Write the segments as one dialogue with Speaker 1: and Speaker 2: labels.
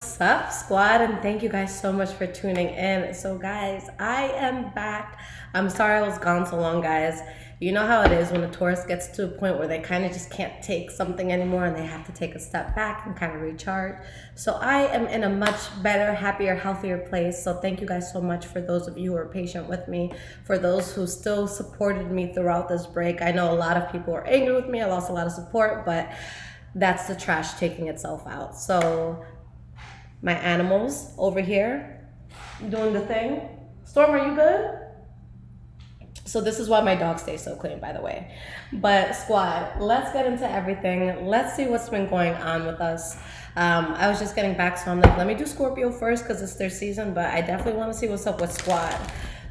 Speaker 1: What's up, squad? And thank you guys so much for tuning in. So, guys, I am back. I'm sorry I was gone so long, guys. You know how it is when a Taurus gets to a point where they kind of just can't take something anymore and they have to take a step back and kind of recharge. So, I am in a much better, happier, healthier place. So, thank you guys so much for those of you who are patient with me, for those who still supported me throughout this break. I know a lot of people are angry with me. I lost a lot of support, but that's the trash taking itself out. So, my animals over here doing the thing. Storm, are you good? So this is why my dog stays so clean, by the way. But squad, let's get into everything. Let's see what's been going on with us. I was just getting back, so I'm like, let me do Scorpio first because it's their season, but I definitely want to see what's up with squad.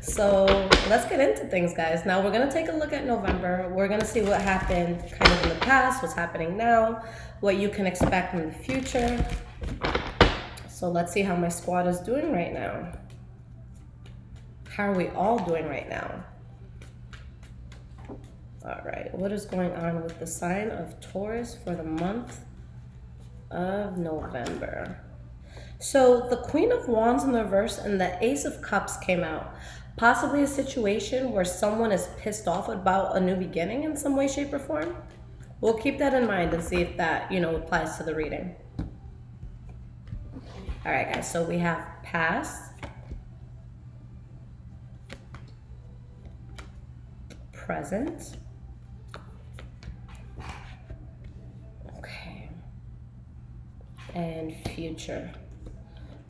Speaker 1: So let's get into things, guys. Now we're gonna take a look at November. We're gonna see what happened kind of in the past, what's happening now, what you can expect in the future. So let's see how my squad is doing right now. How are we all doing right now? All right, what is going on with the sign of Taurus for the month of November? So the Queen of Wands in the reverse and the Ace of Cups came out. Possibly a situation where someone is pissed off about a new beginning in some way, shape, or form. We'll keep that in mind and see if that, applies to the reading. All right, guys, so we have past, present, okay, and future.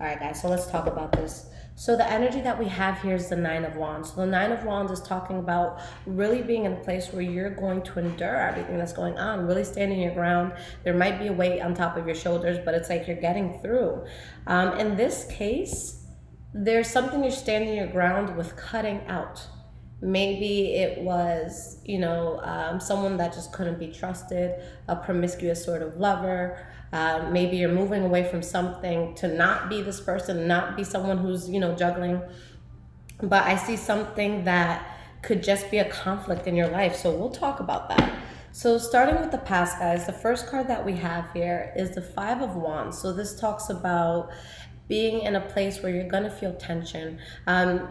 Speaker 1: All right, guys, so let's talk about this. So the energy that we have here is the Nine of Wands. So the Nine of Wands is talking about really being in a place where you're going to endure everything that's going on, really standing your ground. There might be a weight on top of your shoulders, but it's like you're getting through. In this case, there's something you're standing your ground with cutting out. Maybe it was, someone that just couldn't be trusted, a promiscuous sort of lover. Maybe you're moving away from something to not be this person, not be someone who's, juggling. But I see something that could just be a conflict in your life. So we'll talk about that. So starting with the past, guys, the first card that we have here is the Five of Wands. So this talks about being in a place where you're gonna feel tension.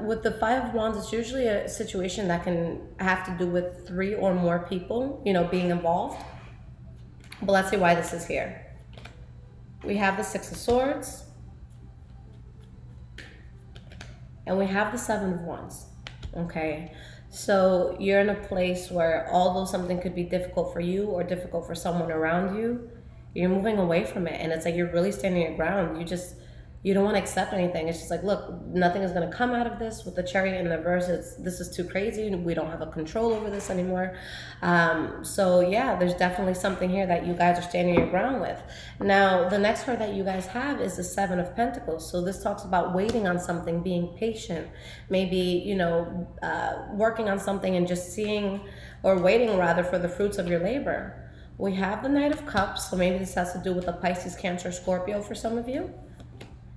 Speaker 1: With the Five of Wands, it's usually a situation that can have to do with three or more people, being involved. But let's see why this is here. We have the Six of Swords, and we have the Seven of Wands, okay? So you're in a place where although something could be difficult for you or difficult for someone around you, you're moving away from it, and it's like you're really standing your ground. You don't want to accept anything. It's just like, look, nothing is going to come out of this. With the Chariot in the verse, this is too crazy. We don't have a control over this anymore. So yeah, there's definitely something here that you guys are standing your ground with. Now, the next card that you guys have is the Seven of Pentacles. So this talks about waiting on something, being patient, maybe, working on something and just seeing or waiting rather for the fruits of your labor. We have the Knight of Cups. So maybe this has to do with the Pisces, Cancer, Scorpio for some of you.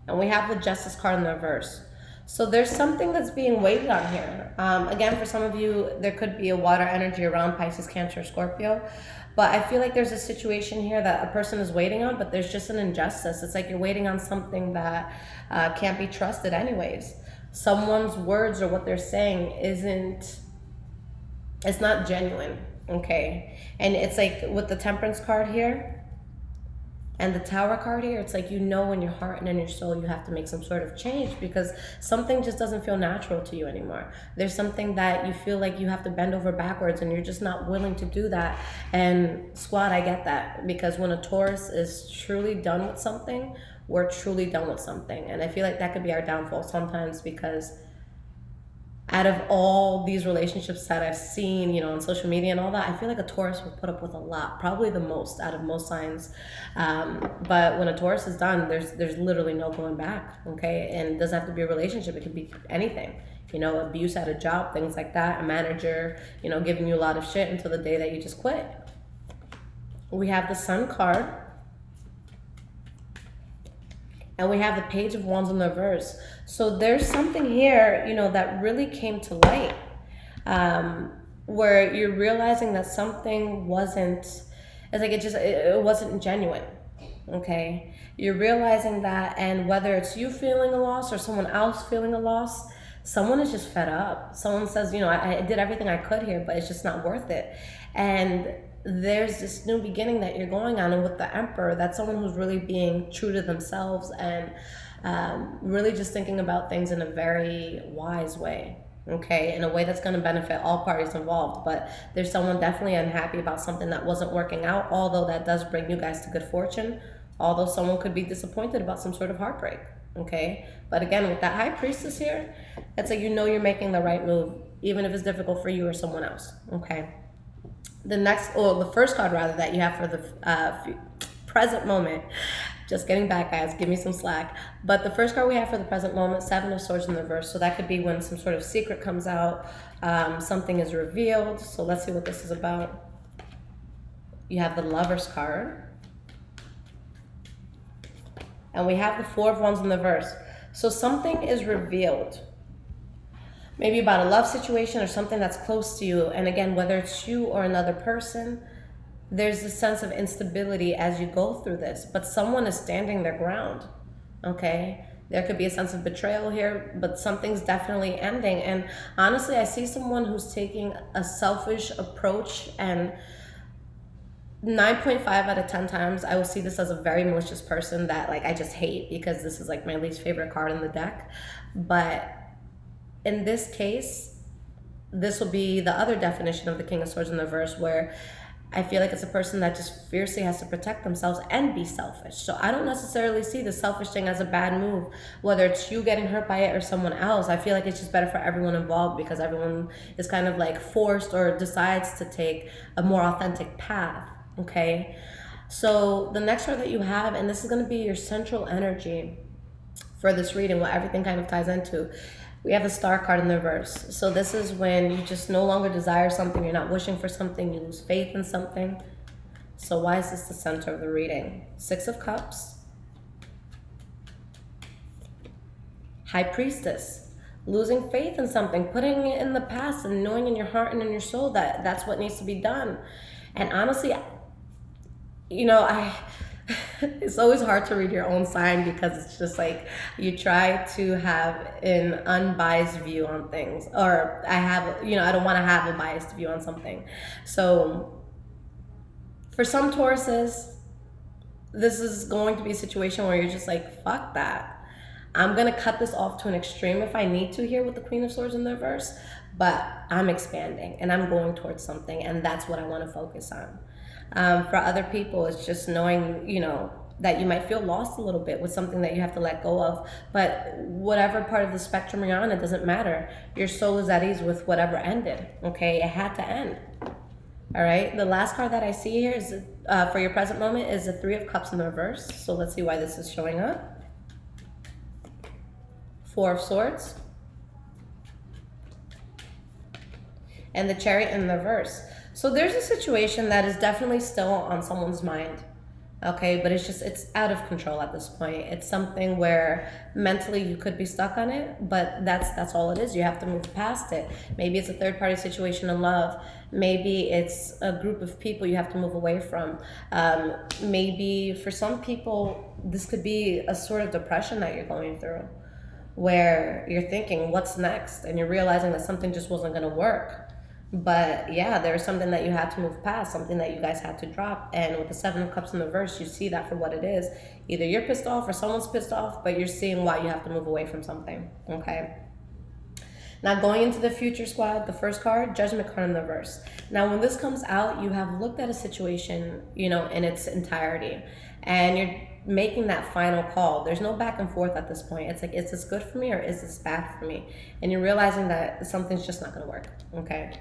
Speaker 1: And we have the Justice card in the reverse. So there's something that's being waited on here. Again, for some of you, there could be a water energy around Pisces, Cancer, Scorpio. But I feel like there's a situation here that a person is waiting on, but there's just an injustice. It's like you're waiting on something that can't be trusted anyways. Someone's words or what they're saying it's not genuine, okay? And it's like with the Temperance card here, and the Tower card here, it's like in your heart and in your soul you have to make some sort of change because something just doesn't feel natural to you anymore. There's something that you feel like you have to bend over backwards and you're just not willing to do that. And squad, I get that because when a Taurus is truly done with something, we're truly done with something. And I feel like that could be our downfall sometimes because out of all these relationships that I've seen, on social media and all that, I feel like a Taurus will put up with a lot, probably the most out of most signs. But when a Taurus is done, there's literally no going back, okay? And it doesn't have to be a relationship. It could be anything, abuse at a job, things like that, a manager, giving you a lot of shit until the day that you just quit. We have the Sun card. And we have the Page of Wands in the reverse. So there's something here, that really came to light, where you're realizing that something wasn't, it wasn't genuine. okay? You're realizing that, and whether it's you feeling a loss or someone else feeling a loss, someone is just fed up. Someone says, you know, I did everything I could here, but it's just not worth it. And there's this new beginning that you're going on. And with the Emperor, that's someone who's really being true to themselves and really just thinking about things in a very wise way, okay, in a way that's going to benefit all parties involved. But there's someone definitely unhappy about something that wasn't working out, although that does bring you guys to good fortune, although someone could be disappointed about some sort of heartbreak, okay? But again, with that High Priestess here, it's like, you know, you're making the right move, even if it's difficult for you or someone else, okay? The first card rather that you have for the present moment, just getting back, guys, give me some slack. But the first card we have for the present moment, Seven of Swords in the reverse. So that could be when some sort of secret comes out, something is revealed. So let's see what this is about. You have the Lover's card. And we have the Four of Wands in the reverse. So something is revealed. Maybe about a love situation or something that's close to you. And again, whether it's you or another person, there's a sense of instability as you go through this, but someone is standing their ground, okay? There could be a sense of betrayal here, but something's definitely ending. And honestly, I see someone who's taking a selfish approach, and 9.5 out of 10 times, I will see this as a very malicious person that, like, I just hate, because this is like my least favorite card in the deck. But in this case, this will be the other definition of the King of Swords in the reverse, where I feel like it's a person that just fiercely has to protect themselves and be selfish. So I don't necessarily see the selfish thing as a bad move, whether it's you getting hurt by it or someone else. I feel like it's just better for everyone involved, because everyone is kind of like forced or decides to take a more authentic path, okay? So the next card that you have, and this is going to be your central energy for this reading, what everything kind of ties into. We have the Star card in the reverse. So this is when you just no longer desire something, you're not wishing for something, you lose faith in something. So why is this the center of the reading? Six of Cups. High Priestess. Losing faith in something, putting it in the past and knowing in your heart and in your soul that that's what needs to be done. And honestly, you know, it's always hard to read your own sign, because it's just like you try to have an unbiased view on things, or I don't want to have a biased view on something. So for some Tauruses, this is going to be a situation where you're just like, fuck that. I'm going to cut this off to an extreme if I need to here with the Queen of Swords in the reverse, but I'm expanding and I'm going towards something, and that's what I want to focus on. For other people, it's just knowing, you know, that you might feel lost a little bit with something that you have to let go of. But whatever part of the spectrum you're on, it doesn't matter. Your soul is at ease with whatever ended, okay? It had to end. All right? The last card that I see here is for your present moment is the Three of Cups in the reverse. So let's see why this is showing up. Four of Swords. And the Chariot in the reverse. So there's a situation that is definitely still on someone's mind, okay? But it's out of control at this point. It's something where mentally you could be stuck on it, but that's all it is. You have to move past it. Maybe it's a third-party situation in love. Maybe it's a group of people you have to move away from. Maybe for some people, this could be a sort of depression that you're going through, where you're thinking, what's next? And you're realizing that something just wasn't going to work. But yeah, there's something that you had to move past, something that you guys had to drop. And with the Seven of Cups in the reverse, you see that for what it is. Either you're pissed off or someone's pissed off, but you're seeing why you have to move away from something, okay? Now going into the future, squad, the first card, Judgment card in the reverse. Now when this comes out, you have looked at a situation, you know, in its entirety, and you're making that final call. There's no back and forth at this point. It's like, is this good for me or is this bad for me? And you're realizing that something's just not gonna work, okay?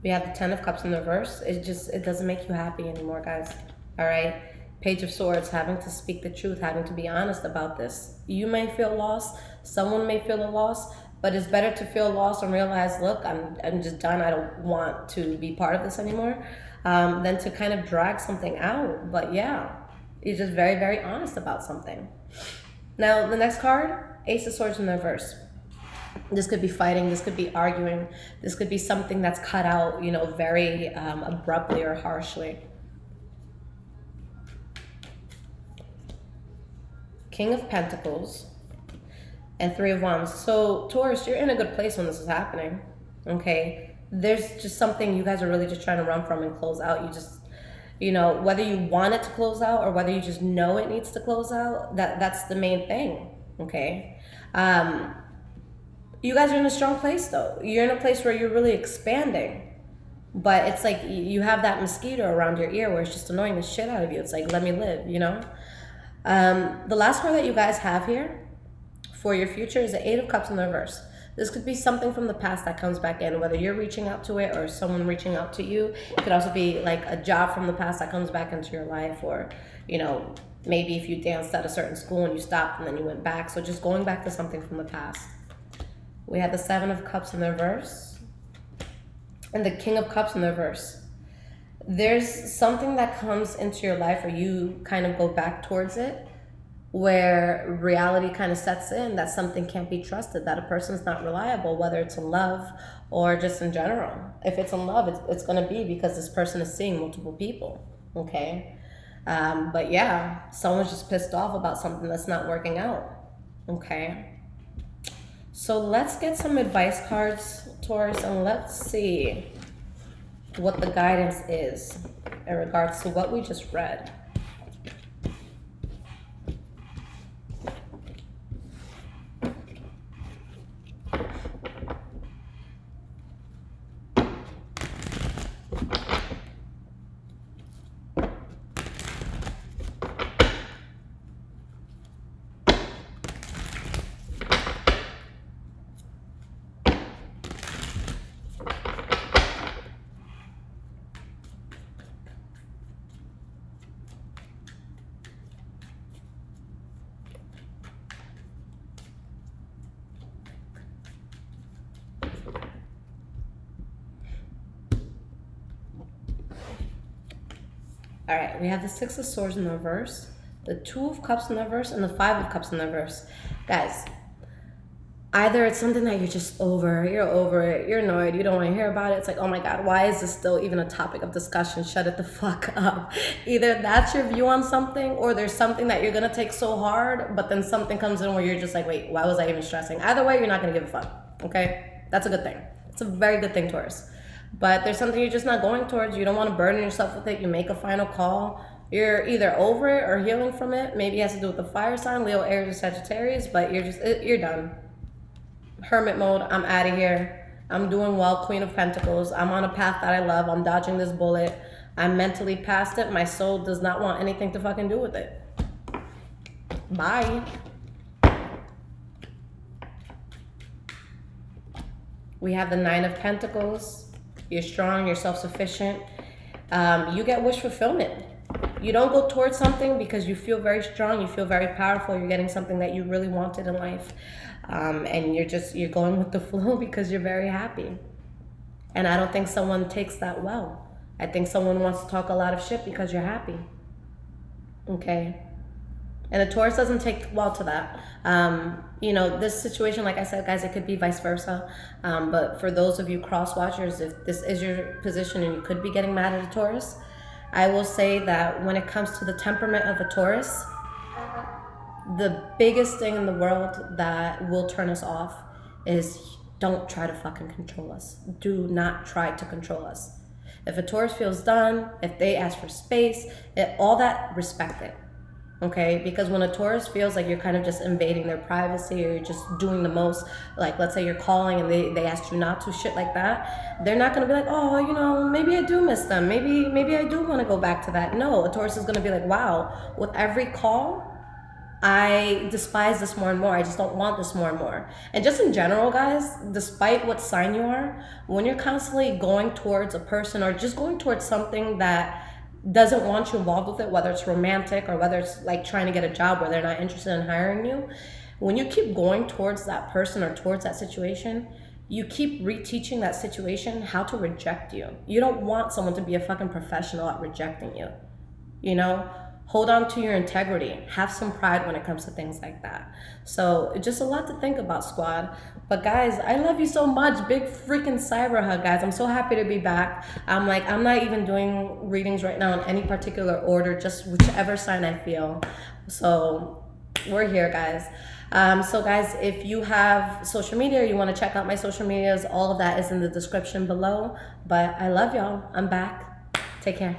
Speaker 1: We have the Ten of Cups in the reverse. It doesn't make you happy anymore, guys. All right? Page of Swords, having to speak the truth, having to be honest about this. You may feel lost. Someone may feel a loss, but it's better to feel lost and realize, look, I'm just done. I don't want to be part of this anymore, than to kind of drag something out. But yeah, you're just very, very honest about something. Now, the next card, Ace of Swords in the reverse. This could be fighting, this could be arguing, this could be something that's cut out, you know, very abruptly or harshly. King of Pentacles and Three of Wands. So Taurus, you're in a good place when this is happening, okay? There's just something you guys are really just trying to run from and close out. You just, you know, whether you want it to close out or whether you just know it needs to close out, that's the main thing, okay? You guys are in a strong place though. You're in a place where you're really expanding, but it's like you have that mosquito around your ear where it's just annoying the shit out of you. It's like, let me live, you know? The last card that you guys have here for your future is the Eight of Cups in the reverse. This could be something from the past that comes back in, whether you're reaching out to it or someone reaching out to you. It could also be like a job from the past that comes back into your life, or, you know, maybe if you danced at a certain school and you stopped and then you went back. So just going back to something from the past. We have the Seven of Cups in the reverse and the King of Cups in the reverse. There's something that comes into your life where you kind of go back towards it, where reality kind of sets in that something can't be trusted, that a person's not reliable, whether it's in love or just in general. If it's in love, it's going to be because this person is seeing multiple people, okay? But yeah, someone's just pissed off about something that's not working out, okay? So let's get some advice cards, Taurus, and let's see what the guidance is in regards to what we just read. All right, we have the Six of Swords in the reverse, the Two of Cups in the reverse, and the Five of Cups in the reverse. Guys, either it's something that you're just over, you're over it, you're annoyed, you don't want to hear about it. It's like, oh my God, why is this still even a topic of discussion? Shut it the fuck up. Either that's your view on something, or there's something that you're going to take so hard, but then something comes in where you're just like, wait, why was I even stressing? Either way, you're not going to give a fuck, okay? That's a good thing. It's a very good thing, Taurus. But there's something you're just not going towards. You don't want to burden yourself with it. You make a final call. You're either over it or healing from it. Maybe it has to do with the fire sign, Leo, Aries, or Sagittarius, but you're done. Hermit mode, I'm out of here. I'm doing well, Queen of Pentacles. I'm on a path that I love. I'm dodging this bullet. I'm mentally past it. My soul does not want anything to fucking do with it. Bye. We have the Nine of Pentacles. You're strong, you're self-sufficient. You get wish fulfillment. You don't go towards something because you feel very strong, you feel very powerful, you're getting something that you really wanted in life. And you're going with the flow because you're very happy. And I don't think someone takes that well. I think someone wants to talk a lot of shit because you're happy. Okay? And a Taurus doesn't take well to that. You know, this situation, like I said, guys, it could be vice versa. But for those of you cross watchers, if this is your position and you could be getting mad at a Taurus, I will say that when it comes to the temperament of a Taurus, the biggest thing in the world that will turn us off is don't try to fucking control us. Do not try to control us. If a Taurus feels done, if they ask for space, all that, respect it. Okay, because when a Taurus feels like you're kind of just invading their privacy or you're just doing the most, like let's say you're calling and they ask you not to, shit like that, they're not going to be like, oh, you know, maybe I do miss them. Maybe I do want to go back to that. No, a Taurus is going to be like, wow, with every call, I despise this more and more. I just don't want this more and more. And just in general, guys, despite what sign you are, when you're constantly going towards a person or just going towards something that doesn't want you involved with it, whether it's romantic or whether it's like trying to get a job where they're not interested in hiring you, when you keep going towards that person or towards that situation, you keep reteaching that situation how to reject you. You don't want someone to be a fucking professional at rejecting you. You know, Hold on to your integrity. Have some pride when it comes to things like that. So just a lot to think about, squad. But guys, I love you so much. Big freaking cyber hug, guys. I'm so happy to be back. I'm not even doing readings right now in any particular order, just whichever sign I feel. So we're here, guys. So guys, if you have social media or you want to check out my social medias, all of that is in the description below. But I love y'all. I'm back. Take care.